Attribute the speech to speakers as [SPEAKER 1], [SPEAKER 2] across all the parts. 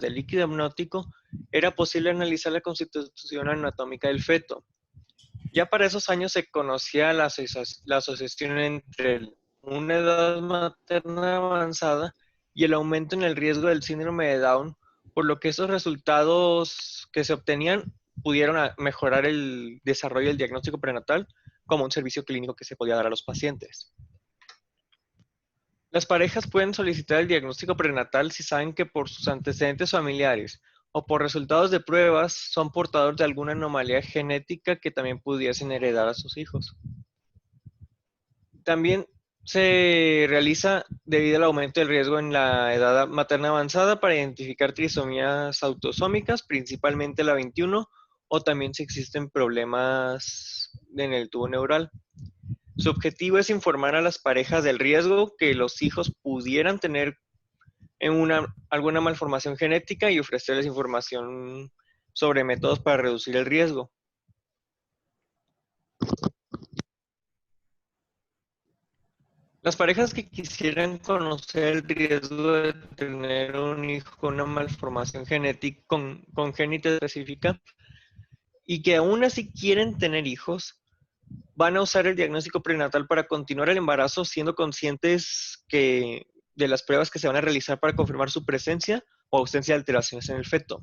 [SPEAKER 1] del líquido amniótico, era posible analizar la constitución anatómica del feto. Ya para esos años se conocía la asociación entre una edad materna avanzada y el aumento en el riesgo del síndrome de Down, por lo que esos resultados que se obtenían pudieron mejorar el desarrollo del diagnóstico prenatal como un servicio clínico que se podía dar a los pacientes. Las parejas pueden solicitar el diagnóstico prenatal si saben que por sus antecedentes familiares o por resultados de pruebas son portadores de alguna anomalía genética que también pudiesen heredar a sus hijos. También se realiza debido al aumento del riesgo en la edad materna avanzada para identificar trisomías autosómicas, principalmente la 21, o también si existen problemas en el tubo neural. Su objetivo es informar a las parejas del riesgo que los hijos pudieran tener en alguna malformación genética y ofrecerles información sobre métodos para reducir el riesgo. Las parejas que quisieran conocer el riesgo de tener un hijo con una malformación genética congénita específica y que aún así quieren tener hijos, van a usar el diagnóstico prenatal para continuar el embarazo siendo conscientes de las pruebas que se van a realizar para confirmar su presencia o ausencia de alteraciones en el feto.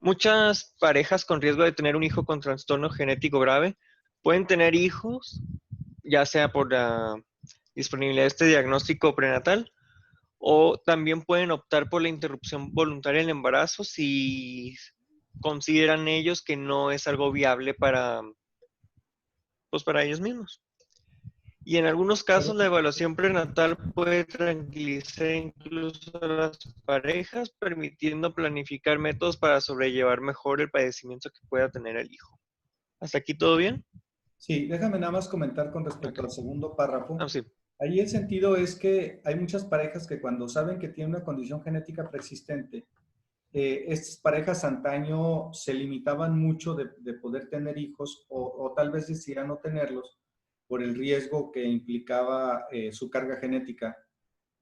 [SPEAKER 1] Muchas parejas con riesgo de tener un hijo con trastorno genético grave pueden tener hijos, ya sea por la disponibilidad de este diagnóstico prenatal, o también pueden optar por la interrupción voluntaria del embarazo si consideran ellos que no es algo viable para ellos mismos. Y en algunos casos la evaluación prenatal puede tranquilizar incluso a las parejas, permitiendo planificar métodos para sobrellevar mejor el padecimiento que pueda tener el hijo. ¿Hasta aquí todo bien?
[SPEAKER 2] Sí, déjame nada más comentar con respecto
[SPEAKER 1] Okay.
[SPEAKER 2] al segundo párrafo.
[SPEAKER 1] Sí.
[SPEAKER 2] Ahí el sentido es que hay muchas parejas que cuando saben que tienen una condición genética preexistente, estas parejas antaño se limitaban mucho de poder tener hijos o tal vez decidieran no tenerlos por el riesgo que implicaba su carga genética.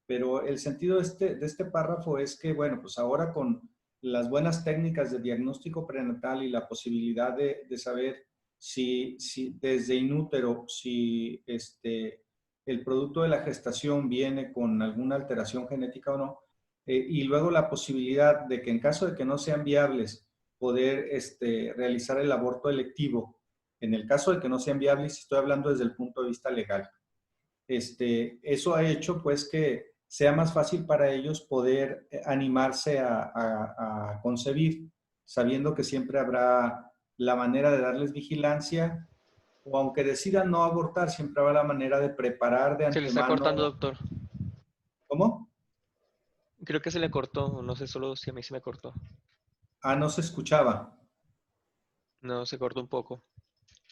[SPEAKER 2] Pero el sentido de este párrafo es que, bueno, pues ahora con las buenas técnicas de diagnóstico prenatal y la posibilidad de saber si desde inútero, si el producto de la gestación viene con alguna alteración genética o no, y luego la posibilidad de que en caso de que no sean viables, poder realizar el aborto electivo. En el caso de que no sean viables, estoy hablando desde el punto de vista legal. Eso ha hecho pues que sea más fácil para ellos poder animarse a concebir, sabiendo que siempre habrá la manera de darles vigilancia, o aunque decidan no abortar, siempre habrá la manera de preparar de
[SPEAKER 1] Se le está cortando,
[SPEAKER 2] antemano.
[SPEAKER 1] doctor.
[SPEAKER 2] ¿Cómo?
[SPEAKER 1] Creo que se le cortó, no sé solo si a mí se me cortó.
[SPEAKER 2] Ah, no se escuchaba.
[SPEAKER 1] No, se cortó un poco.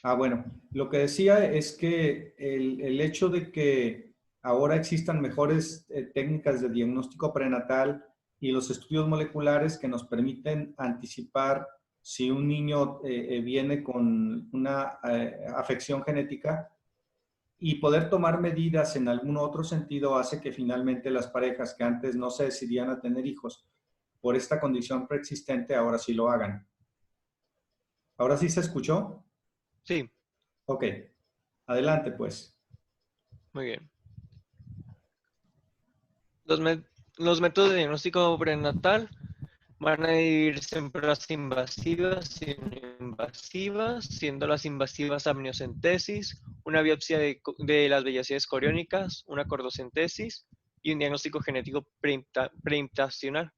[SPEAKER 2] Ah, bueno, lo que decía es que el hecho de que ahora existan mejores técnicas de diagnóstico prenatal y los estudios moleculares que nos permiten anticipar si un niño viene con una afección genética y poder tomar medidas en algún otro sentido hace que finalmente las parejas que antes no se decidían a tener hijos por esta condición preexistente ahora sí lo hagan. ¿Ahora sí se escuchó?
[SPEAKER 1] Sí.
[SPEAKER 2] Ok, adelante pues.
[SPEAKER 1] Muy bien. Los métodos de diagnóstico prenatal van a dividirse en pruebas invasivas y no invasivas, siendo las invasivas amniocentesis, una biopsia de las velocidades coriónicas, una cordocentesis y un diagnóstico genético preimplantacional.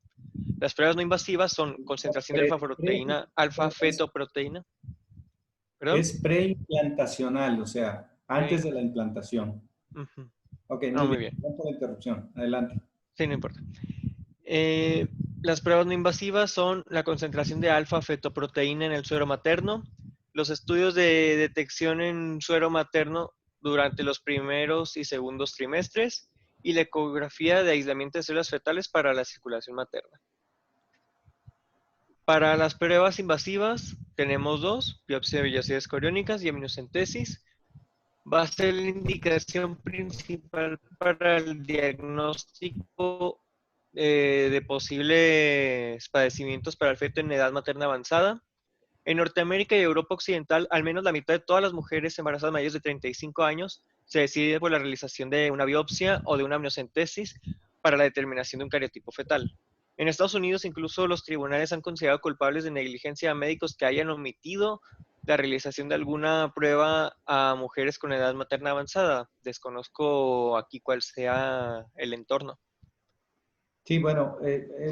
[SPEAKER 1] Las pruebas no invasivas son concentración de alfa-fetoproteína, alfa-fetoproteína. ¿Perdón?
[SPEAKER 2] Es preimplantacional, o sea, antes de la implantación. Ok, muy
[SPEAKER 1] Muy
[SPEAKER 2] bien.
[SPEAKER 1] bien.
[SPEAKER 2] Perdón por la interrupción. Adelante.
[SPEAKER 1] Sí, no importa. Las pruebas no invasivas son la concentración de alfa-fetoproteína en el suero materno, los estudios de detección en suero materno durante los primeros y segundos trimestres y la ecografía de aislamiento de células fetales para la circulación materna. Para las pruebas invasivas tenemos dos, biopsia de velocidades coriónicas y amniocentesis. Va a ser la indicación principal para el diagnóstico de posibles padecimientos para el feto en edad materna avanzada. En Norteamérica y Europa Occidental, al menos la mitad de todas las mujeres embarazadas mayores de 35 años se decide por la realización de una biopsia o de una amniocentesis para la determinación de un cariotipo fetal. En Estados Unidos, incluso los tribunales han considerado culpables de negligencia a médicos que hayan omitido la realización de alguna prueba a mujeres con edad materna avanzada. Desconozco aquí cuál sea el entorno.
[SPEAKER 2] Sí, bueno,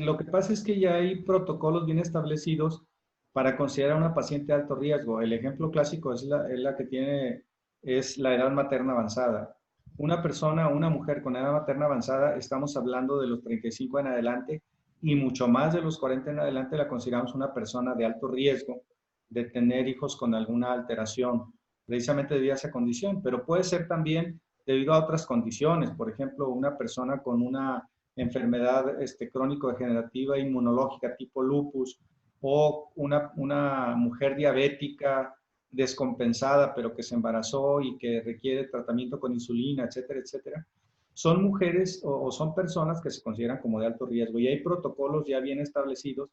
[SPEAKER 2] lo que pasa es que ya hay protocolos bien establecidos para considerar a una paciente de alto riesgo. El ejemplo clásico es la que tiene, es la edad materna avanzada. Una persona, una mujer con edad materna avanzada, estamos hablando de los 35 en adelante y mucho más de los 40 en adelante la consideramos una persona de alto riesgo de tener hijos con alguna alteración, precisamente debido a esa condición, pero puede ser también debido a otras condiciones, por ejemplo, una persona con una enfermedad crónico-degenerativa inmunológica tipo lupus o una mujer diabética descompensada pero que se embarazó y que requiere tratamiento con insulina, etcétera, etcétera. Son mujeres o son personas que se consideran como de alto riesgo y hay protocolos ya bien establecidos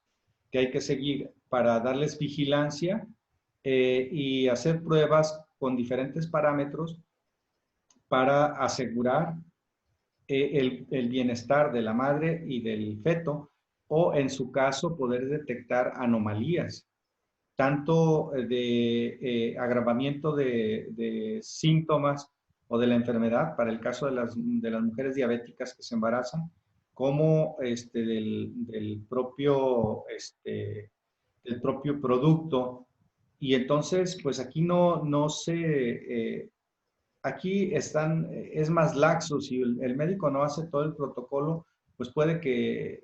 [SPEAKER 2] que hay que seguir para darles vigilancia y hacer pruebas con diferentes parámetros para asegurar el bienestar de la madre y del feto, o en su caso poder detectar anomalías, tanto de agravamiento de síntomas o de la enfermedad, para el caso de las mujeres diabéticas que se embarazan, como del propio producto. Y entonces, pues aquí no se aquí es más laxo, si el médico no hace todo el protocolo, pues puede que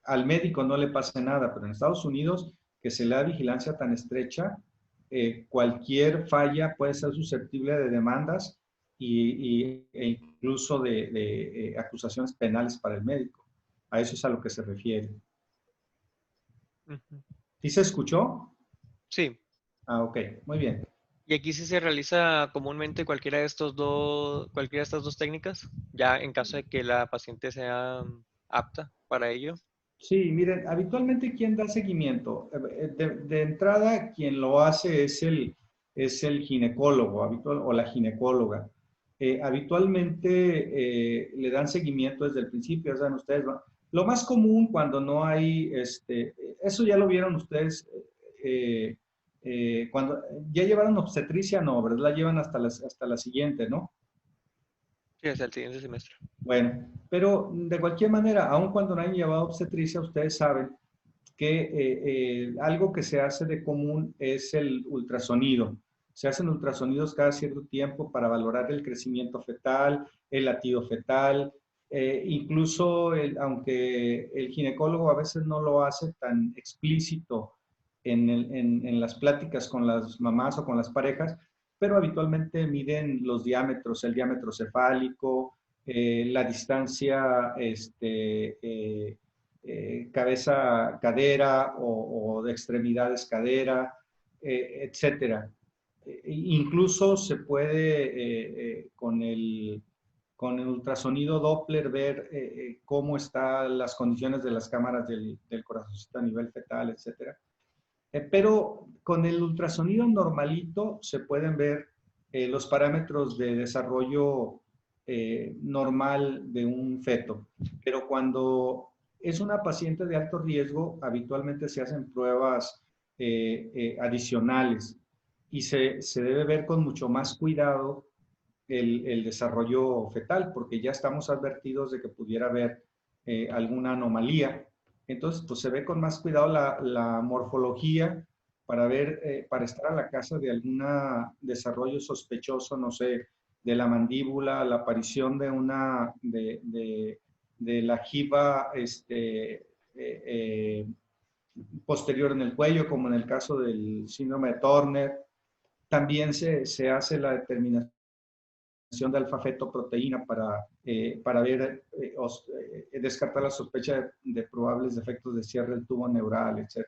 [SPEAKER 2] al médico no le pase nada, pero en Estados Unidos, que se le da vigilancia tan estrecha, cualquier falla puede ser susceptible de demandas e incluso de acusaciones penales para el médico. A eso es a lo que se refiere.
[SPEAKER 1] Ujú.
[SPEAKER 2] ¿Sí se escuchó?
[SPEAKER 1] Sí,
[SPEAKER 2] Ah, ok, muy bien.
[SPEAKER 1] y aquí sí se realiza comúnmente cualquiera de estas dos técnicas, ya en caso de que la paciente sea apta para ello.
[SPEAKER 2] Sí, miren, habitualmente quien da seguimiento, de entrada quien lo hace es el ginecólogo o la ginecóloga. Habitualmente le dan seguimiento desde el principio, ya saben ustedes, ¿no? Lo más común cuando no hay, eso ya lo vieron ustedes, cuando ya llevaron obstetricia, no, ¿verdad? La llevan hasta la siguiente, ¿no?
[SPEAKER 1] Sí, hacia el siguiente semestre.
[SPEAKER 2] Bueno, pero de cualquier manera, aun cuando no hayan llevado obstetricia, ustedes saben que algo que se hace de común es el ultrasonido. Se hacen ultrasonidos cada cierto tiempo para valorar el crecimiento fetal, el latido fetal, incluso aunque el ginecólogo a veces no lo hace tan explícito en las pláticas con las mamás o con las parejas, pero habitualmente miden los diámetros, el diámetro cefálico, la distancia cabeza-cadera o de extremidades-cadera, etcétera. Incluso se puede con el ultrasonido Doppler ver cómo están las condiciones de las cámaras del corazoncito a nivel fetal, etcétera. Pero con el ultrasonido normalito se pueden ver los parámetros de desarrollo normal de un feto. Pero cuando es una paciente de alto riesgo, habitualmente se hacen pruebas adicionales y se debe ver con mucho más cuidado el desarrollo fetal, porque ya estamos advertidos de que pudiera haber alguna anomalía. Entonces, pues se ve con más cuidado la morfología para ver, para estar a la casa de algún desarrollo sospechoso, no sé, de la mandíbula, la aparición de la jiba posterior en el cuello, como en el caso del síndrome de Turner. También se hace la determinación de alfa-fetoproteína para ver, descartar la sospecha de probables defectos de cierre del tubo neural, etc.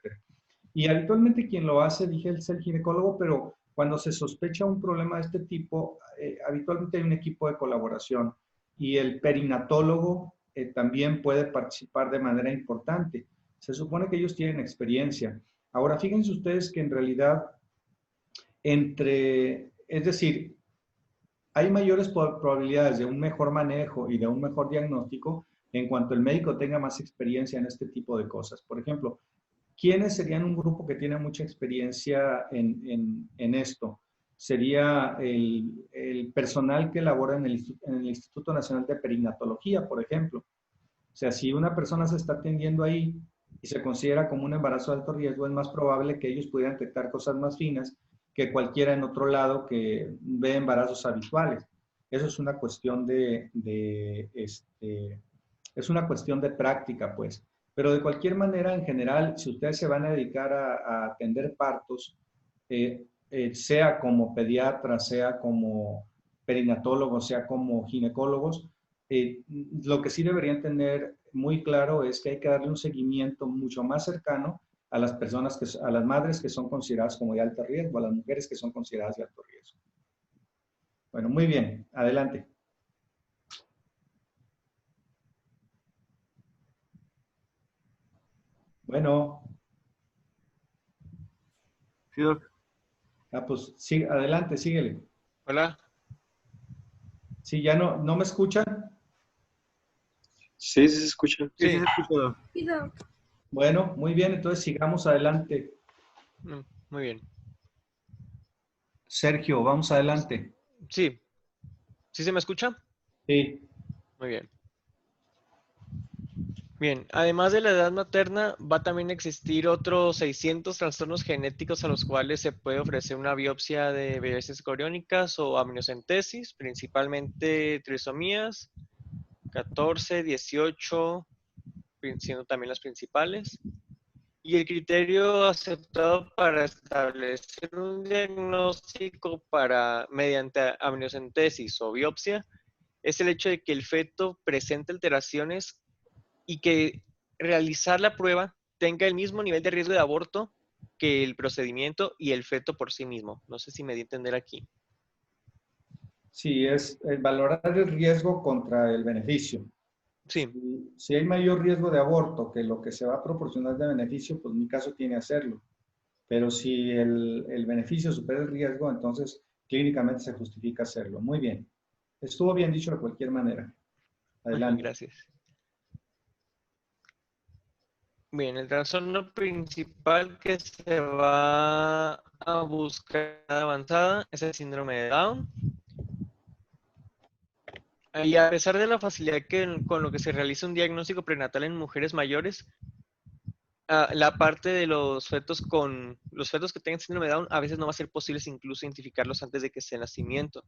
[SPEAKER 2] Y habitualmente quien lo hace, dije, es el ginecólogo, pero cuando se sospecha un problema de este tipo, habitualmente hay un equipo de colaboración y el perinatólogo también puede participar de manera importante. Se supone que ellos tienen experiencia. Ahora, fíjense ustedes que en realidad es decir, hay mayores probabilidades de un mejor manejo y de un mejor diagnóstico en cuanto el médico tenga más experiencia en este tipo de cosas. Por ejemplo, ¿quiénes serían un grupo que tiene mucha experiencia en esto? Sería el personal que labora en el Instituto Nacional de Perinatología, por ejemplo. O sea, si una persona se está atendiendo ahí y se considera como un embarazo de alto riesgo, es más probable que ellos pudieran detectar cosas más finas que cualquiera en otro lado que ve embarazos habituales. Eso es una cuestión es una cuestión de práctica, pues. Pero de cualquier manera, en general, si ustedes se van a dedicar a atender partos, sea como pediatras, sea como perinatólogos, sea como ginecólogos, lo que sí deberían tener muy claro es que hay que darle un seguimiento mucho más cercano a las personas, a las madres que son consideradas como de alto riesgo, a las mujeres que son consideradas de alto riesgo. Bueno, muy bien, adelante. Bueno,
[SPEAKER 3] Sí, doc.
[SPEAKER 2] pues sí, adelante, síguele.
[SPEAKER 1] Hola.
[SPEAKER 2] Sí, ya no me escuchan.
[SPEAKER 3] Sí, sí se escucha.
[SPEAKER 1] Sí.
[SPEAKER 3] Sí se escucha, doc.
[SPEAKER 4] Sí, doc.
[SPEAKER 2] Bueno, muy bien, entonces sigamos adelante.
[SPEAKER 1] Muy bien.
[SPEAKER 2] Sergio, vamos adelante.
[SPEAKER 1] Sí. ¿Sí se me escucha?
[SPEAKER 2] Sí.
[SPEAKER 1] Muy bien. Bien, además de la edad materna, va también a existir otros 600 trastornos genéticos a los cuales se puede ofrecer una biopsia de varices coriónicas o amniocentesis, principalmente trisomías, 14, 18, siendo también las principales. Y el criterio aceptado para establecer un diagnóstico mediante amniocentesis o biopsia es el hecho de que el feto presente alteraciones y que realizar la prueba tenga el mismo nivel de riesgo de aborto que el procedimiento y el feto por sí mismo. No sé si me di a entender aquí.
[SPEAKER 2] Sí, es valorar el riesgo contra el beneficio.
[SPEAKER 1] Sí,
[SPEAKER 2] Si hay mayor riesgo de aborto que lo que se va a proporcionar de beneficio, pues mi caso tiene que hacerlo. Pero si el beneficio supera el riesgo, entonces clínicamente se justifica hacerlo. Muy bien. Estuvo bien dicho de cualquier manera. Adelante.
[SPEAKER 1] gracias. Bien, el trastorno principal que se va a buscar avanzada es el síndrome de Down. Y a pesar de la facilidad con lo que se realiza un diagnóstico prenatal en mujeres mayores, la parte de los fetos que tengan síndrome de Down, a veces no va a ser posible incluso identificarlos antes de que sea el nacimiento.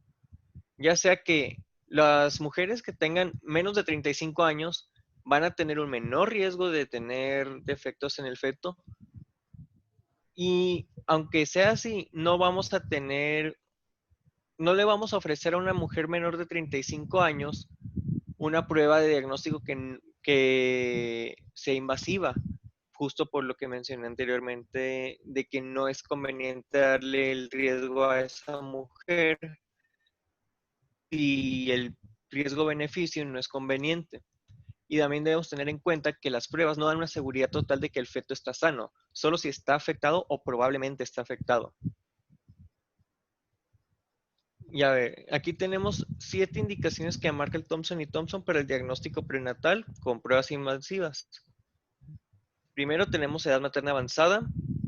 [SPEAKER 1] Ya sea que las mujeres que tengan menos de 35 años van a tener un menor riesgo de tener defectos en el feto. Y aunque sea así, no le vamos a ofrecer a una mujer menor de 35 años una prueba de diagnóstico que sea invasiva, justo por lo que mencioné anteriormente, de que no es conveniente darle el riesgo a esa mujer y el riesgo-beneficio no es conveniente. Y también debemos tener en cuenta que las pruebas no dan una seguridad total de que el feto está sano, solo si está afectado o probablemente está afectado. Y a ver, aquí tenemos 7 indicaciones que marca el Thompson y Thompson para el diagnóstico prenatal con pruebas invasivas. Primero tenemos edad materna avanzada,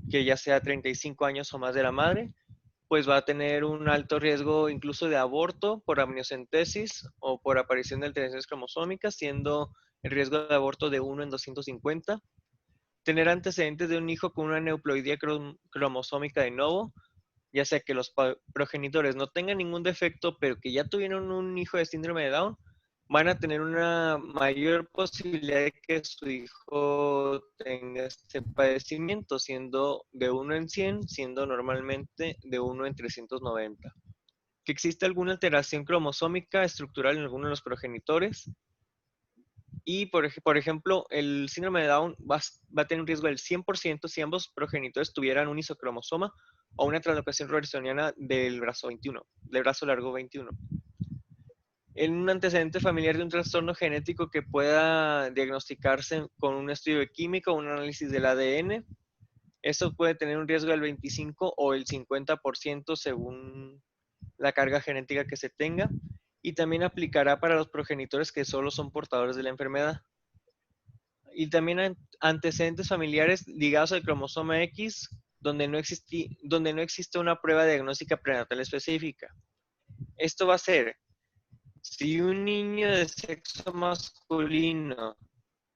[SPEAKER 1] que ya sea 35 años o más de la madre, pues va a tener un alto riesgo incluso de aborto por amniocentesis o por aparición de alteraciones cromosómicas, siendo el riesgo de aborto de 1 en 250. Tener antecedentes de un hijo con una neuploidía cromosómica de novo, ya sea que los progenitores no tengan ningún defecto, pero que ya tuvieron un hijo de síndrome de Down, van a tener una mayor posibilidad de que su hijo tenga este padecimiento, siendo de 1 en 100, siendo normalmente de 1 en 390. Que existe alguna alteración cromosómica estructural en alguno de los progenitores. Y, por ejemplo, el síndrome de Down va a tener un riesgo del 100% si ambos progenitores tuvieran un isocromosoma o una translocación robertsoniana del brazo 21, del brazo largo 21. en un antecedente familiar de un trastorno genético que pueda diagnosticarse con un estudio de química o un análisis del ADN. Esto puede tener un riesgo del 25 o el 50% según la carga genética que se tenga. Y también aplicará para los progenitores que solo son portadores de la enfermedad. Y también antecedentes familiares ligados al cromosoma X, donde no existe una prueba diagnóstica prenatal específica. Esto va a ser, si un niño de sexo masculino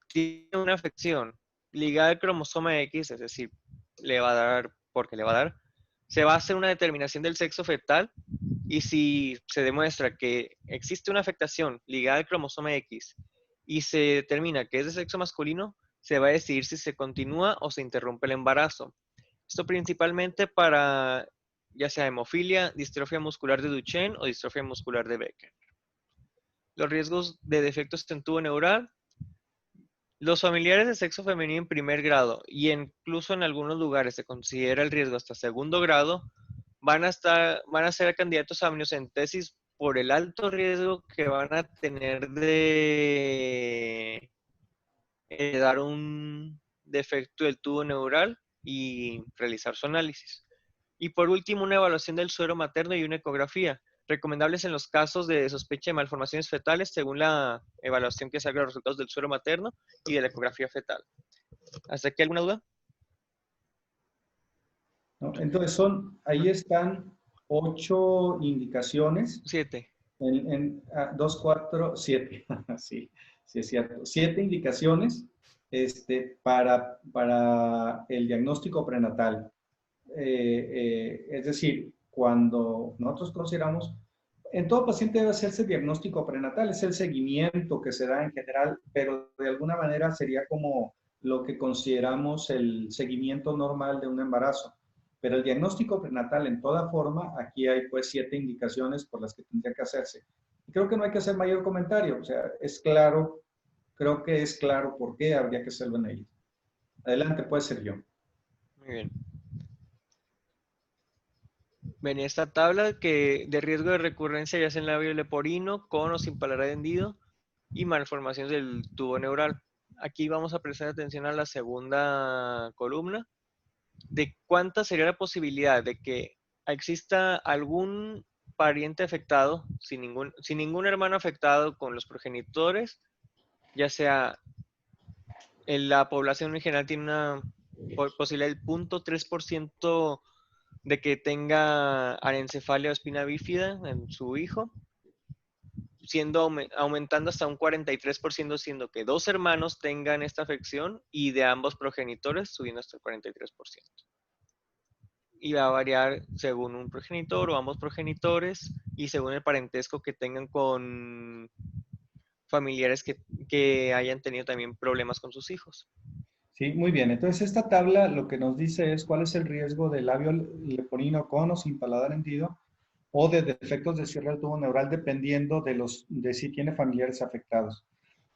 [SPEAKER 1] tiene una afección ligada al cromosoma X, es decir, le va a dar, porque le va a dar, se va a hacer una determinación del sexo fetal y si se demuestra que existe una afectación ligada al cromosoma X y se determina que es de sexo masculino, se va a decidir si se continúa o se interrumpe el embarazo. Esto principalmente para ya sea hemofilia, distrofia muscular de Duchenne o distrofia muscular de Becker. Los riesgos de defectos en tubo neural. Los familiares de sexo femenino en primer grado y incluso en algunos lugares se considera el riesgo hasta segundo grado, van a ser candidatos a amniocentesis por el alto riesgo que van a tener de dar un defecto del tubo neural y realizar su análisis. Y por último, una evaluación del suero materno y una ecografía, recomendables en los casos de sospecha de malformaciones fetales según la evaluación que salga los resultados del suero materno y de la ecografía fetal. ¿Hasta aquí alguna duda?
[SPEAKER 2] ¿No? Entonces ahí están 8 indicaciones
[SPEAKER 1] 7.
[SPEAKER 2] en 2, 4, 7. Sí, sí es cierto. 7 indicaciones para el diagnóstico prenatal. Es decir, cuando nosotros consideramos, en todo paciente debe hacerse diagnóstico prenatal, es el seguimiento que se da en general, pero de alguna manera sería como lo que consideramos el seguimiento normal de un embarazo. Pero el diagnóstico prenatal en toda forma, aquí hay pues 7 indicaciones por las que tendría que hacerse. Y creo que no hay que hacer mayor comentario, o sea, es claro, creo que es claro por qué habría que hacerlo en ellos. Adelante, puede ser yo.
[SPEAKER 1] Muy bien. Ven esta tabla que de riesgo de recurrencia ya sea en labio leporino, con o sin paladar hendido y malformaciones del tubo neural. Aquí vamos a prestar atención a la segunda columna de cuánta sería la posibilidad de que exista algún pariente afectado, sin ningún hermano afectado con los progenitores, ya sea en la población en general tiene una posibilidad del 0.3% de que tenga anencefalia o espina bífida en su hijo, aumentando hasta un 43%, siendo que 2 hermanos tengan esta afección y de ambos progenitores subiendo hasta el 43%. Y va a variar según un progenitor o ambos progenitores y según el parentesco que tengan con familiares que hayan tenido también problemas con sus hijos.
[SPEAKER 2] Sí, muy bien. Entonces, esta tabla lo que nos dice es cuál es el riesgo de labio leporino con o sin paladar hendido o de defectos de cierre del tubo neural dependiendo de si tiene familiares afectados.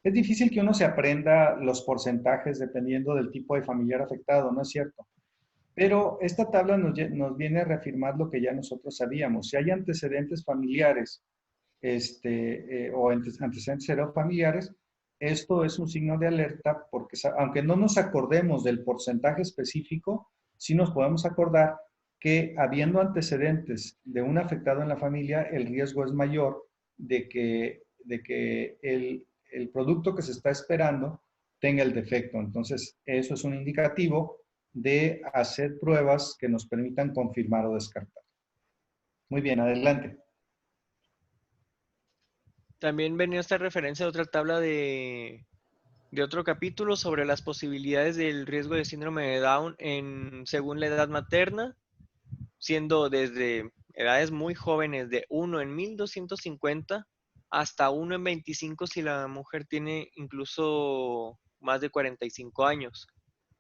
[SPEAKER 2] Es difícil que uno se aprenda los porcentajes dependiendo del tipo de familiar afectado, ¿no es cierto? Pero esta tabla nos viene a reafirmar lo que ya nosotros sabíamos. Si hay antecedentes familiares o antecedentes serofamiliares, esto es un signo de alerta porque aunque no nos acordemos del porcentaje específico, sí nos podemos acordar que habiendo antecedentes de un afectado en la familia, el riesgo es mayor de que el producto que se está esperando tenga el defecto. Entonces, eso es un indicativo de hacer pruebas que nos permitan confirmar o descartar. Muy bien, adelante.
[SPEAKER 1] También venía esta referencia de otra tabla de otro capítulo sobre las posibilidades del riesgo de síndrome de Down según la edad materna, siendo desde edades muy jóvenes de 1 en 1250 hasta 1 en 25 si la mujer tiene incluso más de 45 años.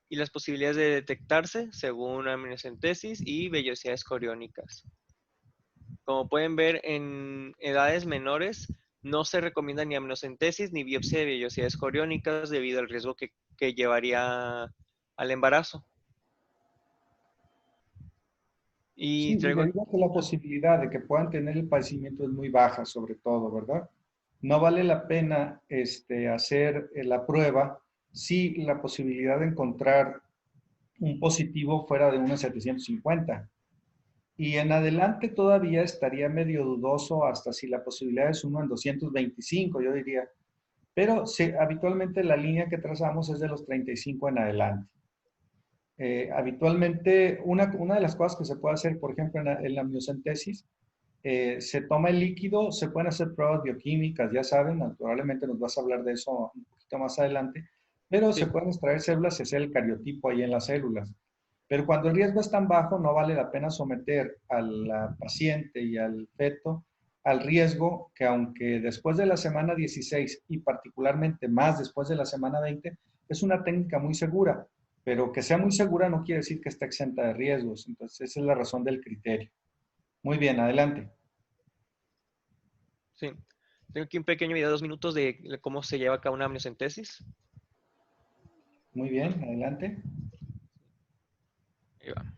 [SPEAKER 1] Y las posibilidades de detectarse según amniocentesis y vellosidades coriónicas. Como pueden ver, en edades menores no se recomienda ni amniocentesis ni biopsia de vellosidades coriónicas debido al riesgo que llevaría al embarazo. Y
[SPEAKER 2] Sí,
[SPEAKER 1] traigo
[SPEAKER 2] debido a que la posibilidad de que puedan tener el padecimiento es muy baja, sobre todo, ¿verdad? no vale la pena hacer la prueba si la posibilidad de encontrar un positivo fuera de 1,750. Y en adelante todavía estaría medio dudoso hasta si la posibilidad es 1 en 225, yo diría. Pero sí, habitualmente la línea que trazamos es de los 35 en adelante. Habitualmente, una de las cosas que se puede hacer, por ejemplo, en la miocentesis, se toma el líquido, se pueden hacer pruebas bioquímicas, ya saben, probablemente nos vas a hablar de eso un poquito más adelante, pero se
[SPEAKER 1] Sí.
[SPEAKER 2] pueden extraer células y hacer el cariotipo ahí en las células. Pero cuando el riesgo es tan bajo, no vale la pena someter al paciente y al feto al riesgo que aunque después de la semana 16 y particularmente más después de la semana 20, es una técnica muy segura, pero que sea muy segura no quiere decir que esté exenta de riesgos. Entonces, esa es la razón del criterio. Muy bien, adelante.
[SPEAKER 1] Sí. Tengo aquí un pequeño video de 2 minutos de cómo se lleva a cabo una amniocentesis.
[SPEAKER 2] Muy bien, adelante.
[SPEAKER 1] Ahí va.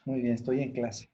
[SPEAKER 2] Muy bien, estoy en clase.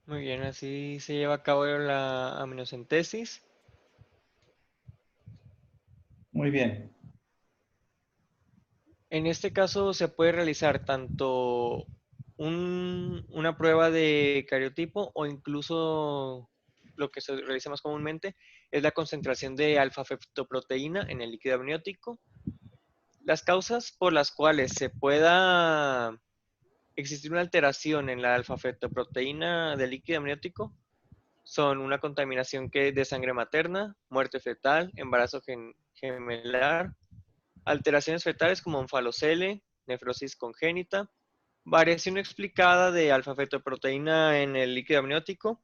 [SPEAKER 1] Muy bien, así se lleva a cabo la amniocentesis.
[SPEAKER 2] Muy bien.
[SPEAKER 1] En este caso se puede realizar tanto una prueba de cariotipo o incluso lo que se realiza más comúnmente es la concentración de alfa-fetoproteína en el líquido amniótico. Las causas por las cuales se pueda existir una alteración en la alfa-fetoproteína del líquido amniótico son una contaminación de sangre materna, muerte fetal, embarazo gemelar, alteraciones fetales como onfalocele, nefrosis congénita, variación no explicada de alfa-fetoproteína en el líquido amniótico,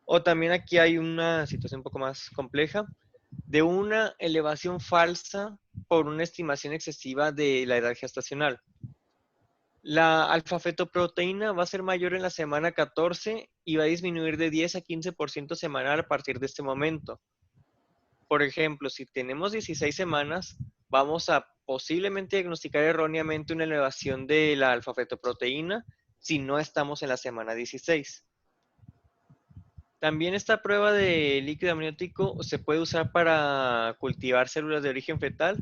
[SPEAKER 1] o también aquí hay una situación un poco más compleja, de una elevación falsa por una estimación excesiva de la edad gestacional. La alfa-fetoproteína va a ser mayor en la semana 14 y va a disminuir de 10 a 15% semanal a partir de este momento. Por ejemplo, si tenemos 16 semanas, vamos a posiblemente diagnosticar erróneamente una elevación de la alfa-fetoproteína si no estamos en la semana 16. También esta prueba de líquido amniótico se puede usar para cultivar células de origen fetal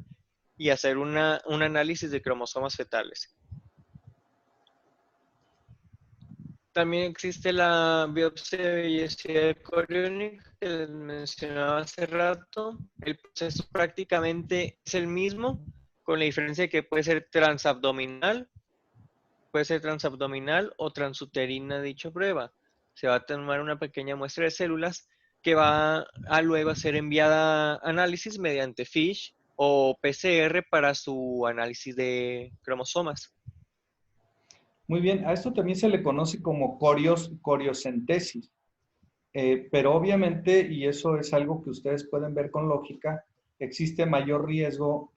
[SPEAKER 1] y hacer un análisis de cromosomas fetales. También existe la biopsia de vellosidad coriónica que les mencionaba hace rato. El proceso prácticamente es el mismo, con la diferencia de que puede ser transabdominal o transuterina dicha prueba. Se va a tomar una pequeña muestra de células que va a luego ser enviada a análisis mediante FISH o PCR para su análisis de cromosomas.
[SPEAKER 2] Muy bien, a esto también se le conoce como coriocentesis. Pero obviamente, y eso es algo que ustedes pueden ver con lógica, existe mayor riesgo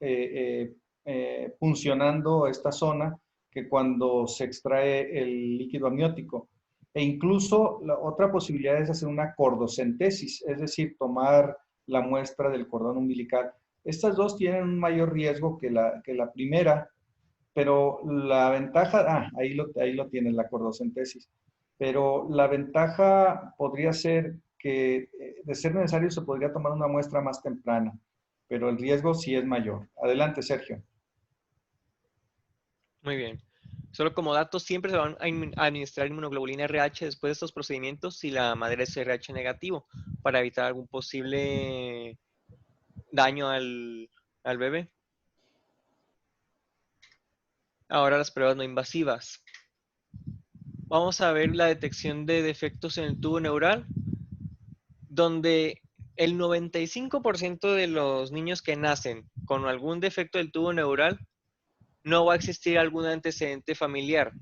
[SPEAKER 2] funcionando esta zona que cuando se extrae el líquido amniótico. E incluso la otra posibilidad es hacer una cordocentesis, es decir, tomar la muestra del cordón umbilical. Estas dos tienen un mayor riesgo que la primera, pero la ventaja, ahí lo tienes, la cordocentesis. Pero la ventaja podría ser que, de ser necesario, se podría tomar una muestra más temprana, pero el riesgo sí es mayor. Adelante, Sergio.
[SPEAKER 1] Muy bien. Solo como dato, siempre se van a administrar inmunoglobulina RH después de estos procedimientos si la madre es RH negativo, para evitar algún posible daño al bebé. Ahora las pruebas no invasivas. Vamos a ver la detección de defectos en el tubo neural, donde el 95% de los niños que nacen con algún defecto del tubo neural no va a existir algún antecedente familiar.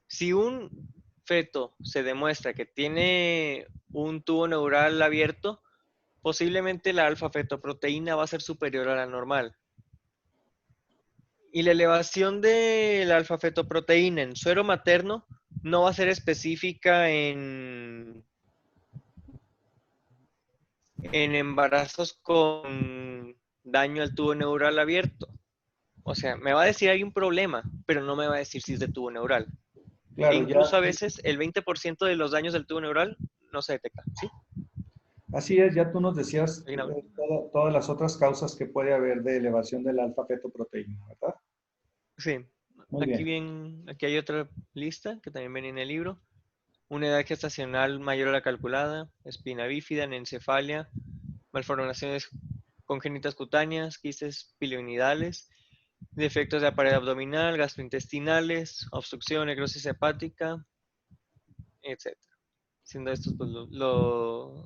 [SPEAKER 1] Si un feto se demuestra que tiene un tubo neural abierto, posiblemente la alfa-fetoproteína va a ser superior a la normal. Y la elevación de la alfa-fetoproteína en suero materno no va a ser específica en embarazos con daño al tubo neural abierto. O sea, me va a decir hay un problema, pero no me va a decir si es de tubo neural. E
[SPEAKER 2] Claro,
[SPEAKER 1] incluso a veces el 20% de los daños del tubo neural no se detecta, ¿sí?
[SPEAKER 2] así es, ya tú nos decías
[SPEAKER 1] ¿Alguien habla?
[SPEAKER 2] todas las otras causas que puede haber de elevación del alfa-fetoproteína, ¿verdad?
[SPEAKER 1] Sí.
[SPEAKER 2] Muy bien.
[SPEAKER 1] Aquí hay otra lista que también viene en el libro. Una edad gestacional mayor a la calculada, espina bífida, anencefalia, malformaciones congénitas cutáneas, quistes pilonidales, defectos de la pared abdominal, gastrointestinales, obstrucción, necrosis hepática, etc. Siendo estos, pues,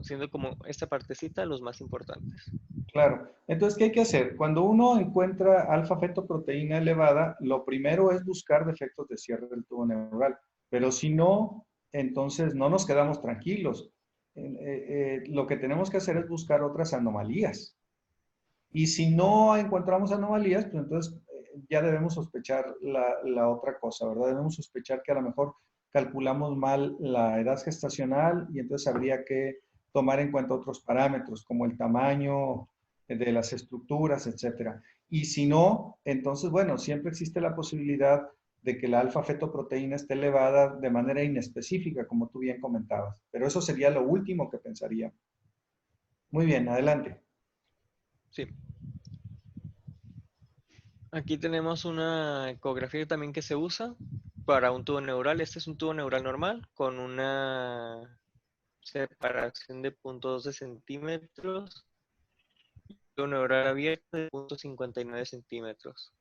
[SPEAKER 1] siendo como esta partecita los más importantes.
[SPEAKER 2] Claro. Entonces, ¿qué hay que hacer? Cuando uno encuentra alfa-fetoproteína elevada, lo primero es buscar defectos de cierre del tubo neural. Pero si no, entonces no nos quedamos tranquilos. Lo que tenemos que hacer es buscar otras anomalías. Y si no encontramos anomalías, pues entonces ya debemos sospechar la otra cosa, ¿verdad? Debemos sospechar que a lo mejor calculamos mal la edad gestacional y entonces habría que tomar en cuenta otros parámetros como el tamaño de las estructuras, etcétera. Y si no, entonces, bueno, siempre existe la posibilidad de que la alfa-fetoproteína esté elevada de manera inespecífica, como tú bien comentabas. Pero eso sería lo último que pensaría. Muy bien, adelante.
[SPEAKER 1] Sí. Aquí tenemos una ecografía también que se usa para un tubo neural. Este es un tubo neural normal con una separación de 0.12 centímetros, tubo neural abierto de 0.59 centímetros.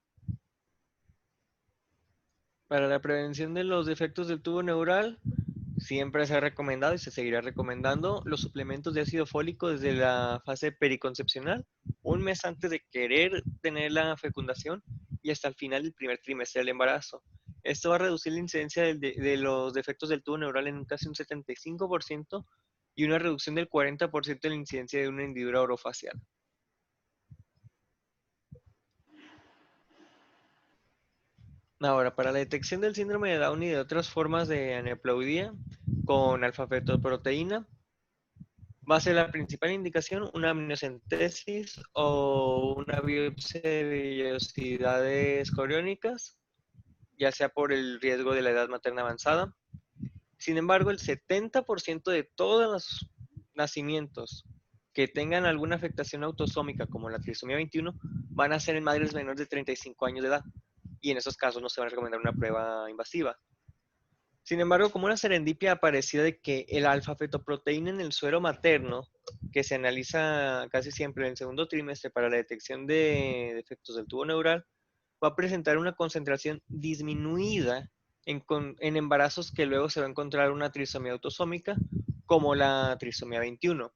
[SPEAKER 1] Para la prevención de los defectos del tubo neural, siempre se ha recomendado y se seguirá recomendando los suplementos de ácido fólico desde la fase periconcepcional, un mes antes de querer tener la fecundación y hasta el final del primer trimestre del embarazo. Esto va a reducir la incidencia de los defectos del tubo neural en casi un 75% y una reducción del 40% en la incidencia de una hendidura orofacial. Ahora, para la detección del síndrome de Down y de otras formas de aneuploidía con alfa-fetoproteína, Va a ser la principal indicación una amniocentesis o una biopsia de vellosidades coriónicas, ya sea por el riesgo de la edad materna avanzada. Sin embargo, el 70% de todos los nacimientos que tengan alguna afectación autosómica, como la trisomía 21, van a ser en madres menores de 35 años de edad. Y en esos casos no se va a recomendar una prueba invasiva. Sin embargo, como una serendipia apareció de que el alfa-fetoproteína en el suero materno, que se analiza casi siempre en el segundo trimestre para la detección de defectos del tubo neural, va a presentar una concentración disminuida en embarazos que luego se va a encontrar una trisomía autosómica, como la trisomía 21.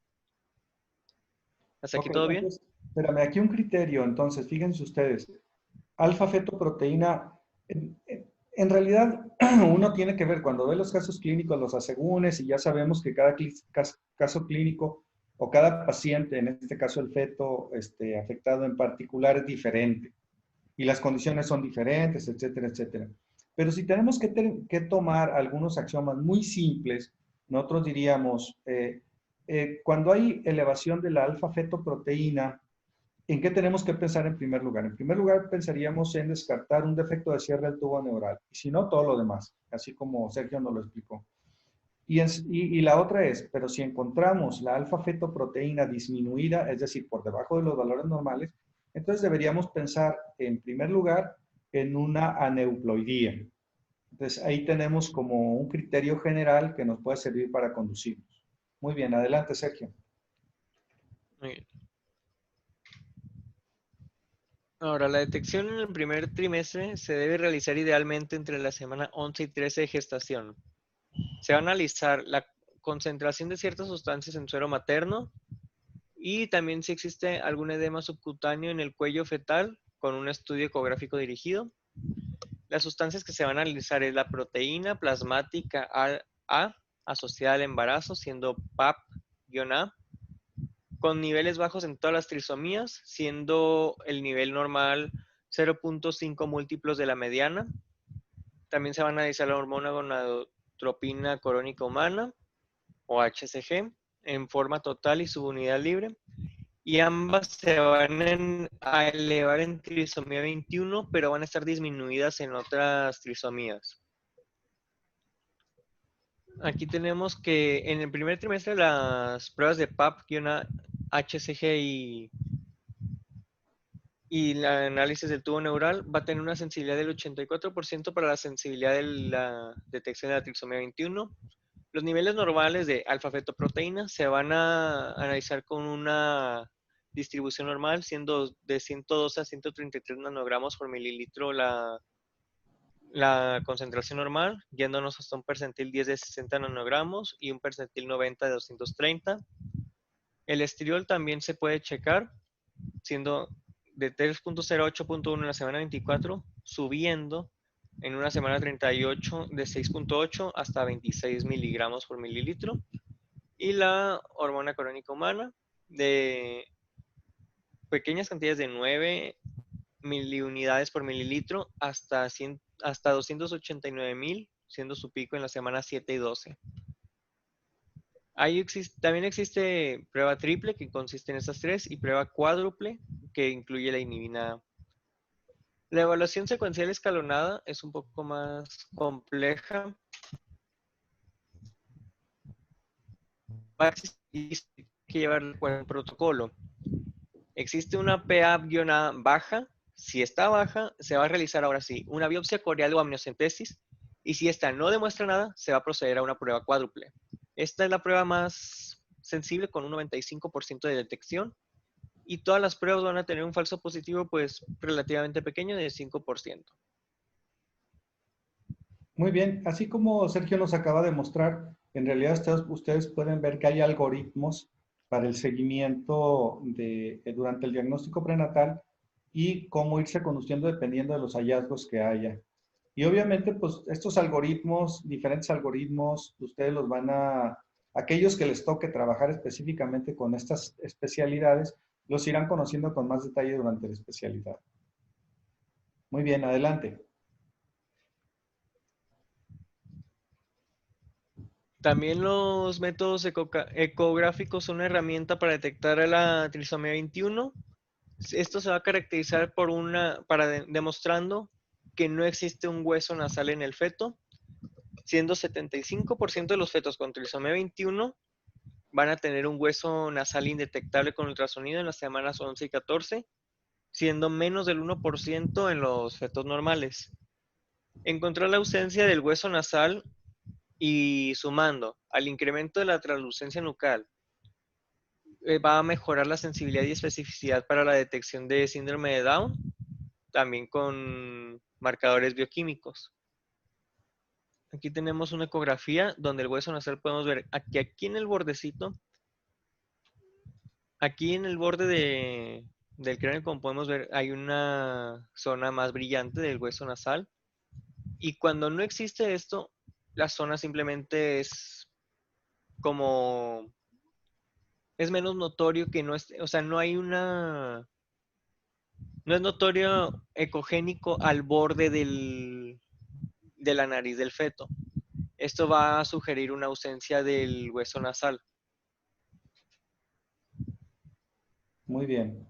[SPEAKER 1] ¿Hasta aquí
[SPEAKER 2] Ok,
[SPEAKER 1] todo bien?
[SPEAKER 2] entonces, espérame, aquí un criterio, entonces, fíjense ustedes, alfa-fetoproteína, en realidad uno tiene que ver, cuando ve los casos clínicos, los asegúnes, y ya sabemos que cada caso clínico o cada paciente, en este caso el feto afectado en particular, es diferente, y las condiciones son diferentes, etcétera, etcétera. Pero si tenemos que tomar algunos axiomas muy simples, nosotros diríamos, cuando hay elevación de la alfa-fetoproteína, ¿en qué tenemos que pensar en primer lugar? En primer lugar, pensaríamos en descartar un defecto de cierre del tubo neural, y si no, todo lo demás, así como Sergio nos lo explicó. Y la otra es, pero si encontramos la alfa-fetoproteína disminuida, es decir, por debajo de los valores normales, entonces deberíamos pensar en primer lugar en una aneuploidía. Entonces ahí tenemos como un criterio general que nos puede servir para conducirnos. Muy bien, adelante, Sergio.
[SPEAKER 1] Muy bien. Ahora, la detección en el primer trimestre se debe realizar idealmente entre la semana 11 y 13 de gestación. Se va a analizar la concentración de ciertas sustancias en suero materno y también si existe algún edema subcutáneo en el cuello fetal con un estudio ecográfico dirigido. Las sustancias que se van a analizar es la proteína plasmática A asociada al embarazo, siendo PAP-A, con niveles bajos en todas las trisomías, siendo el nivel normal 0.5 múltiplos de la mediana. También se va a analizar la hormona gonadotropina corónica humana, o HCG, en forma total y subunidad libre. Y ambas se van a elevar en trisomía 21, pero van a estar disminuidas en otras trisomías. Aquí tenemos que en el primer trimestre las pruebas de PAP-HCG y el análisis del tubo neural va a tener una sensibilidad del 84% para la sensibilidad de la detección de la trisomía 21. Los niveles normales de alfa-fetoproteína se van a analizar con una distribución normal, siendo de 112 a 133 nanogramos por mililitro la concentración normal, yéndonos hasta un percentil 10 de 60 nanogramos y un percentil 90 de 230. El estriol también se puede checar, siendo de 3.0 a 8.1 en la semana 24, subiendo en una semana 38 de 6.8 hasta 26 miligramos por mililitro. Y la hormona corónica humana de pequeñas cantidades de 9 miliunidades por mililitro hasta 289.000, siendo su pico en la semana 7 y 12. También existe prueba triple, que consiste en estas tres, y prueba cuádruple, que incluye la inhibina. La evaluación secuencial escalonada es un poco más compleja. Va a existir que llevar un protocolo. Existe una PA-A baja. Si está baja, se va a realizar ahora sí una biopsia corial o amniocentesis. Y si esta no demuestra nada, se va a proceder a una prueba cuádruple. Esta es la prueba más sensible con un 95% de detección. Y todas las pruebas van a tener un falso positivo pues relativamente pequeño de 5%.
[SPEAKER 2] Muy bien, así como Sergio nos acaba de mostrar, en realidad ustedes pueden ver que hay algoritmos para el seguimiento durante el diagnóstico prenatal y cómo irse conduciendo dependiendo de los hallazgos que haya. Y obviamente, pues estos algoritmos, diferentes algoritmos, ustedes los van aquellos que les toque trabajar específicamente con estas especialidades, los irán conociendo con más detalle durante la especialidad. Muy bien, adelante.
[SPEAKER 1] También los métodos ecográficos son una herramienta para detectar la trisomía 21. Esto se va a caracterizar por demostrando que no existe un hueso nasal en el feto, siendo 75% de los fetos con trisomía 21 van a tener un hueso nasal indetectable con ultrasonido en las semanas 11 y 14, siendo menos del 1% en los fetos normales. Encontrar la ausencia del hueso nasal y sumando al incremento de la translucencia nucal, va a mejorar la sensibilidad y especificidad para la detección de síndrome de Down, también con marcadores bioquímicos. Aquí tenemos una ecografía donde el hueso nasal podemos ver aquí en el bordecito, aquí en el borde del cráneo, como podemos ver, hay una zona más brillante del hueso nasal. Y cuando no existe esto, la zona simplemente como, es menos notorio que no es, o sea, no es notorio ecogénico al borde de la nariz del feto. Esto va a sugerir una ausencia del hueso nasal.
[SPEAKER 2] Muy bien.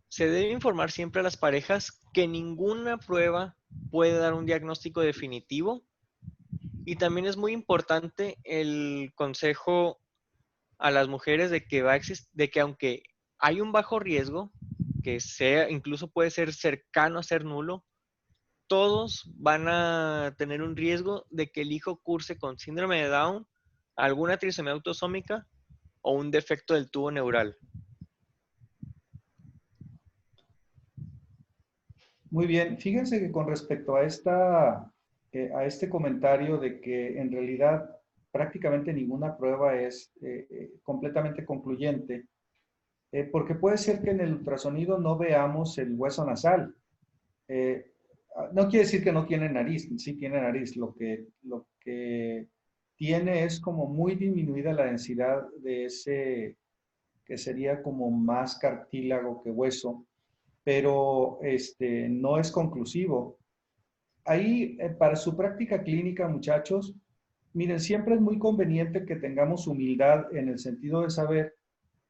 [SPEAKER 1] Se debe informar siempre a las parejas que ninguna prueba puede dar un diagnóstico definitivo, y también es muy importante el consejo a las mujeres de que aunque hay un bajo riesgo, que sea, incluso puede ser cercano a ser nulo, todos van a tener un riesgo de que el hijo curse con síndrome de Down, alguna trisomía autosómica o un defecto del tubo neural.
[SPEAKER 2] Muy bien. Fíjense que con respecto a a este comentario de que en realidad prácticamente ninguna prueba es completamente concluyente, porque puede ser que en el ultrasonido no veamos el hueso nasal. Eh, no quiere decir que no tiene nariz, sí tiene nariz. Lo que tiene es como muy disminuida la densidad de ese, que sería como más cartílago que hueso, pero no es conclusivo. Ahí, para su práctica clínica, muchachos, miren, siempre es muy conveniente que tengamos humildad en el sentido de saber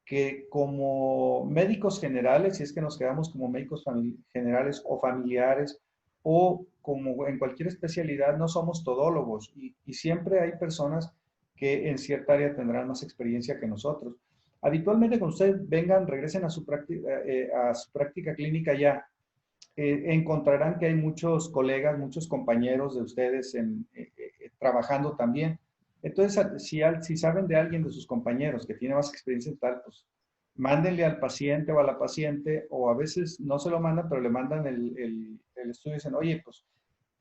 [SPEAKER 2] que como médicos generales, si es que nos quedamos como médicos generales o familiares, o como en cualquier especialidad, no somos todólogos y siempre hay personas que en cierta área tendrán más experiencia que nosotros. Habitualmente cuando ustedes vengan, regresen a su práctica clínica ya, encontrarán que hay muchos colegas, muchos compañeros de ustedes trabajando también. Entonces, si saben de alguien de sus compañeros que tiene más experiencia en tal, pues mándenle al paciente o a la paciente, o a veces no se lo mandan, pero le mandan el estudio y dicen, oye, pues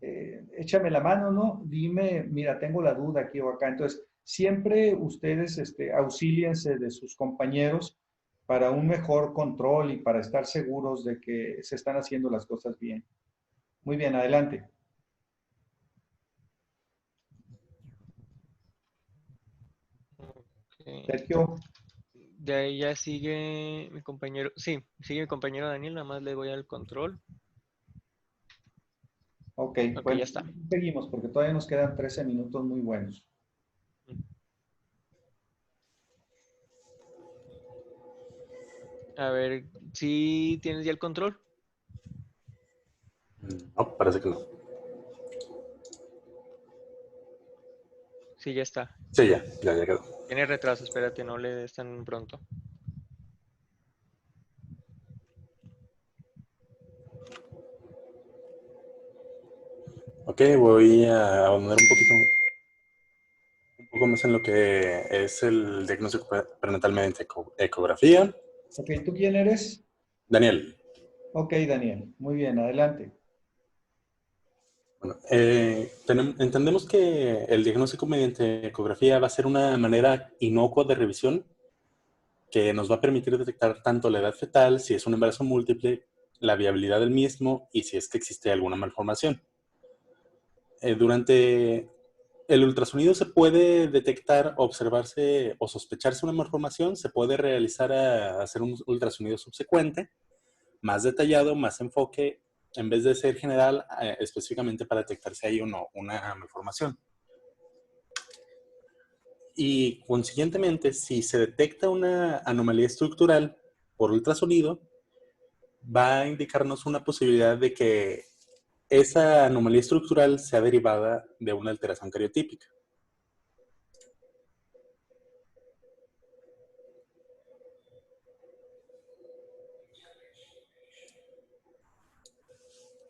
[SPEAKER 2] échame la mano, ¿no? Dime, mira, tengo la duda aquí o acá. Entonces, siempre ustedes auxíliense de sus compañeros para un mejor control y para estar seguros de que se están haciendo las cosas bien. Muy bien, adelante.
[SPEAKER 1] Okay.
[SPEAKER 2] Sergio,
[SPEAKER 1] De ahí ya sigue mi compañero, sí, sigue mi compañero Daniel, nada más le voy al control.
[SPEAKER 2] ok,
[SPEAKER 1] Ok, ya
[SPEAKER 2] bueno,
[SPEAKER 1] está.
[SPEAKER 2] seguimos porque todavía nos quedan 13 minutos muy buenos.
[SPEAKER 1] A ver, ¿sí tienes ya el control?
[SPEAKER 3] No, parece que no.
[SPEAKER 1] Sí, ya está.
[SPEAKER 3] Sí, ya quedó.
[SPEAKER 1] Tiene retraso, espérate, no le des tan pronto.
[SPEAKER 3] Ok, voy a ahondar un poco más en lo que es el diagnóstico prenatal mediante ecografía.
[SPEAKER 2] Ok, ¿tú quién eres?
[SPEAKER 3] Daniel,
[SPEAKER 2] Ok, Daniel, muy bien, adelante.
[SPEAKER 3] bueno, entendemos que el diagnóstico mediante ecografía va a ser una manera inocua de revisión que nos va a permitir detectar tanto la edad fetal, si es un embarazo múltiple, la viabilidad del mismo y si es que existe alguna malformación. Durante el ultrasonido se puede detectar, observarse o sospecharse una malformación, se puede realizar hacer un ultrasonido subsecuente, más detallado, más enfoque, en vez de ser general, específicamente para detectar si hay o no una malformación. Y consiguientemente, si se detecta una anomalía estructural por ultrasonido, va a indicarnos una posibilidad de que esa anomalía estructural sea derivada de una alteración cariotípica.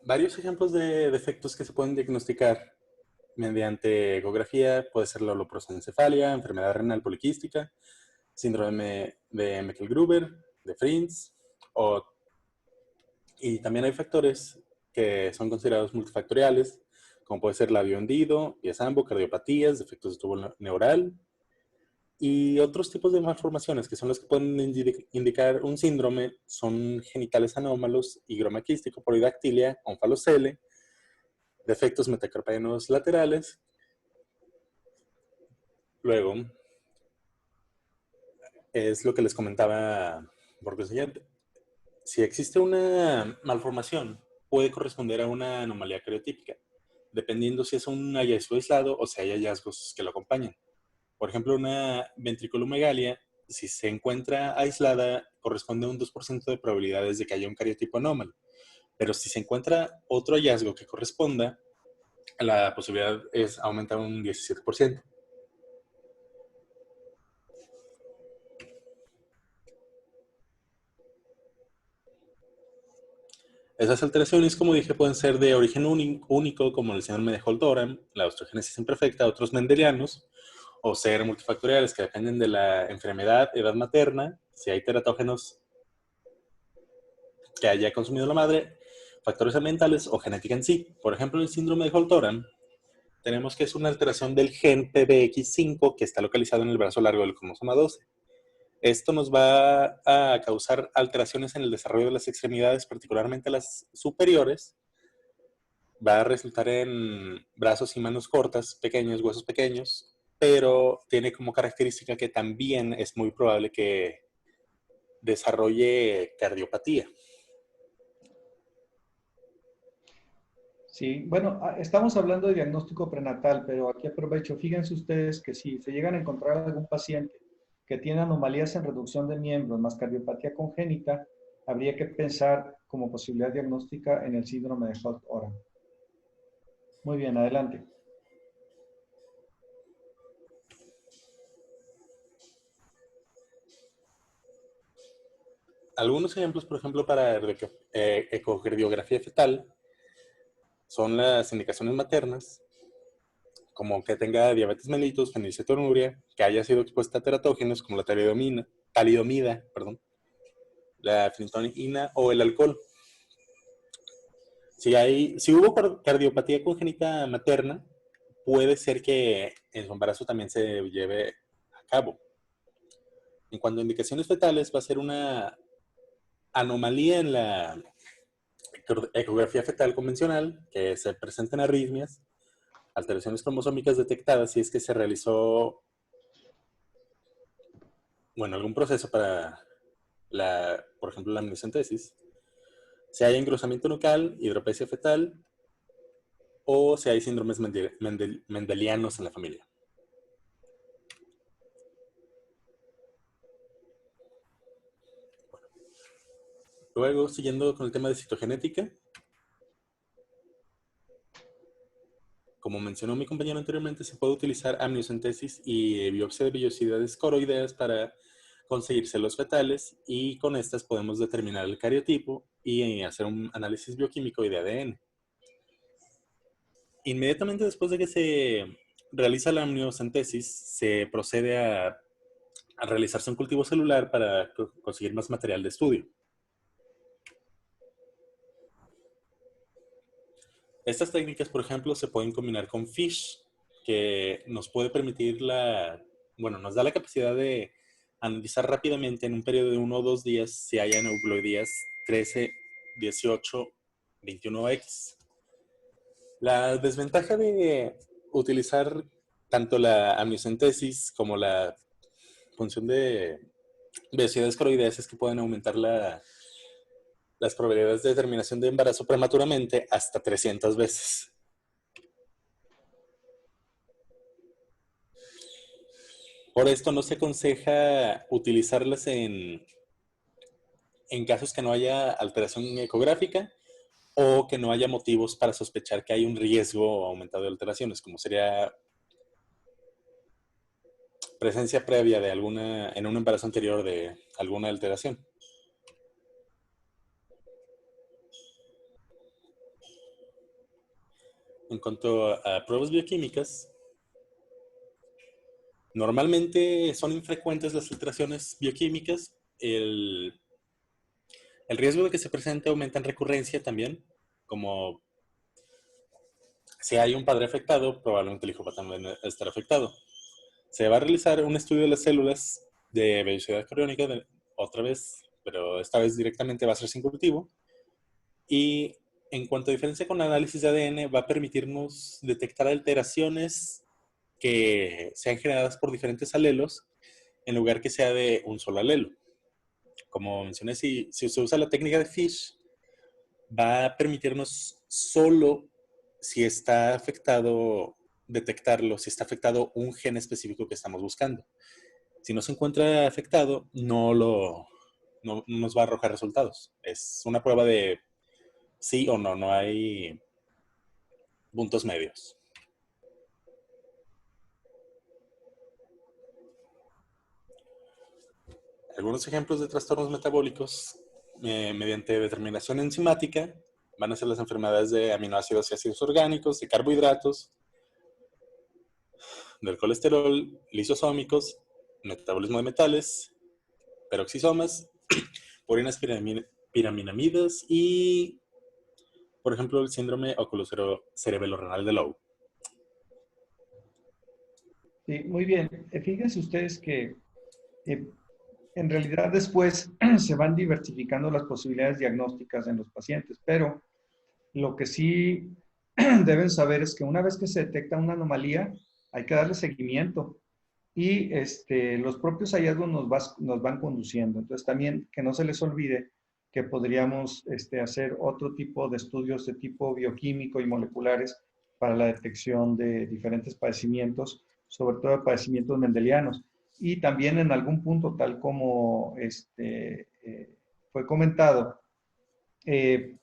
[SPEAKER 3] Varios ejemplos de defectos que se pueden diagnosticar mediante ecografía puede ser la holoprosencefalia, enfermedad renal poliquística, síndrome de Meckel-Gruber, de Frinz, y también hay factores que son considerados multifactoriales, como puede ser labio hendido, pies ambo, cardiopatías, defectos de tubo neural, y otros tipos de malformaciones que son los que pueden indicar un síndrome son genitales anómalos, higroma quístico, polidactilia, onfalocele, defectos metacarpianos laterales. Luego, es lo que les comentaba por consiguiente. Si existe una malformación, puede corresponder a una anomalía cariotípica, dependiendo si es un hallazgo aislado o si hay hallazgos que lo acompañan. Por ejemplo, una ventriculomegalia, si se encuentra aislada, corresponde a un 2% de probabilidades de que haya un cariotipo anómalo. Pero si se encuentra otro hallazgo que corresponda, la posibilidad aumenta un 17%. Esas alteraciones, como dije, pueden ser de origen único, como el síndrome de Holt-Oram, la osteogénesis imperfecta, otros mendelianos, o ser multifactoriales que dependen de la enfermedad, edad materna, si hay teratógenos que haya consumido la madre, factores ambientales o genética en sí. Por ejemplo, el síndrome de Holt-Oram, tenemos que es una alteración del gen PBX5 que está localizado en el brazo largo del cromosoma 12. Esto nos va a causar alteraciones en el desarrollo de las extremidades, particularmente las superiores. Va a resultar en brazos y manos cortas, pequeños, huesos pequeños, pero tiene como característica que también es muy probable que desarrolle cardiopatía.
[SPEAKER 2] Sí, bueno, estamos hablando de diagnóstico prenatal, pero aquí aprovecho, fíjense ustedes que si se llegan a encontrar algún paciente que tiene anomalías en reducción de miembros más cardiopatía congénita, habría que pensar como posibilidad diagnóstica en el síndrome de Holt-Oram. Muy bien, adelante.
[SPEAKER 3] Algunos ejemplos, por ejemplo, para ecocardiografía fetal son las indicaciones maternas, como que tenga diabetes mellitus, fenilcetonuria, que haya sido expuesta a teratógenos como la talidomida, la fenitoína o el alcohol. Si hubo cardiopatía congénita materna, puede ser que en su embarazo también se lleve a cabo. En cuanto a indicaciones fetales, va a ser una anomalía en la ecografía fetal convencional, que se presenten arritmias, alteraciones cromosómicas detectadas si es que se realizó, algún proceso para por ejemplo, la amniocentesis. Si hay engrosamiento nucal, hidropesia fetal, o si hay síndromes mendelianos en la familia. Luego, siguiendo con el tema de citogenética, como mencionó mi compañero anteriormente, se puede utilizar amniocentesis y biopsia de vellosidades coroideas para conseguir células fetales, y con estas podemos determinar el cariotipo y hacer un análisis bioquímico y de ADN. Inmediatamente después de que se realiza la amniocentesis, se procede a realizarse un cultivo celular para conseguir más material de estudio. Estas técnicas, por ejemplo, se pueden combinar con FISH, que nos puede permitir nos da la capacidad de analizar rápidamente en un periodo de 1 o 2 días si hay aneuploidías 13, 18, 21X. La desventaja de utilizar tanto la amniocentesis como la función de vellosidades coroideas es que pueden aumentar las probabilidades de terminación de embarazo prematuramente hasta 300 veces. Por esto no se aconseja utilizarlas en casos que no haya alteración ecográfica o que no haya motivos para sospechar que hay un riesgo aumentado de alteraciones, como sería presencia previa de en un embarazo anterior de alguna alteración. En cuanto a pruebas bioquímicas, normalmente son infrecuentes las alteraciones bioquímicas. El riesgo de que se presente aumenta en recurrencia también, como si hay un padre afectado, probablemente el hijo va también a estar afectado. Se va a realizar un estudio de las células de vellosidad coriónica, otra vez, pero esta vez directamente va a ser sin cultivo. Y en cuanto a diferencia con análisis de ADN, va a permitirnos detectar alteraciones que sean generadas por diferentes alelos en lugar que sea de un solo alelo. Como mencioné, si se usa la técnica de Fish, va a permitirnos solo si está afectado, detectarlo, si está afectado un gen específico que estamos buscando. Si no se encuentra afectado, no nos va a arrojar resultados. Es una prueba de sí o no, no hay puntos medios. Algunos ejemplos de trastornos metabólicos mediante determinación enzimática van a ser las enfermedades de aminoácidos y ácidos orgánicos, de carbohidratos, del colesterol, lisosómicos, metabolismo de metales, peroxisomas, purinas piraminamidas y, por ejemplo, el síndrome óculo-cerebelorrenal de Lowe.
[SPEAKER 2] Sí, muy bien. Fíjense ustedes que en realidad después se van diversificando las posibilidades diagnósticas en los pacientes, pero lo que sí deben saber es que una vez que se detecta una anomalía, hay que darle seguimiento y los propios hallazgos nos van conduciendo. Entonces también que no se les olvide que podríamos hacer otro tipo de estudios de tipo bioquímico y moleculares para la detección de diferentes padecimientos, sobre todo padecimientos mendelianos. Y también en algún punto, tal como fue comentado,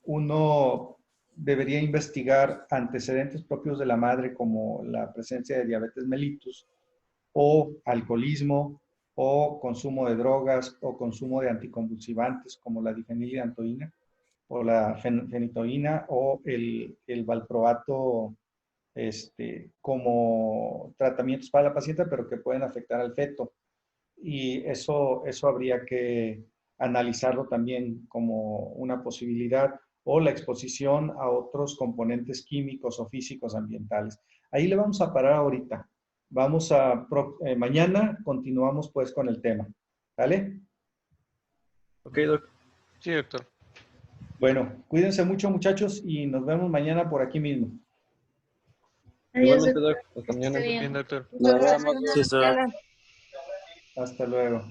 [SPEAKER 2] uno debería investigar antecedentes propios de la madre como la presencia de diabetes mellitus o alcoholismo o consumo de drogas o consumo de anticonvulsivantes como la difenilantoína o la fenitoína o el valproato como tratamientos para la paciente, pero que pueden afectar al feto. Y eso habría que analizarlo también como una posibilidad o la exposición a otros componentes químicos o físicos ambientales. Ahí le vamos a parar ahorita. Mañana continuamos pues con el tema. ¿Vale?
[SPEAKER 1] Ok, doctor. Sí, doctor.
[SPEAKER 2] Bueno, cuídense mucho muchachos y nos vemos mañana por aquí mismo.
[SPEAKER 4] Adiós,
[SPEAKER 1] Igualmente,
[SPEAKER 4] doctor.
[SPEAKER 1] doctor. Hasta
[SPEAKER 4] Que esté
[SPEAKER 1] mañana.
[SPEAKER 4] bien.
[SPEAKER 1] Bien, doctor.
[SPEAKER 4] Muchas gracias.
[SPEAKER 3] Sí, sir.
[SPEAKER 2] Hasta luego.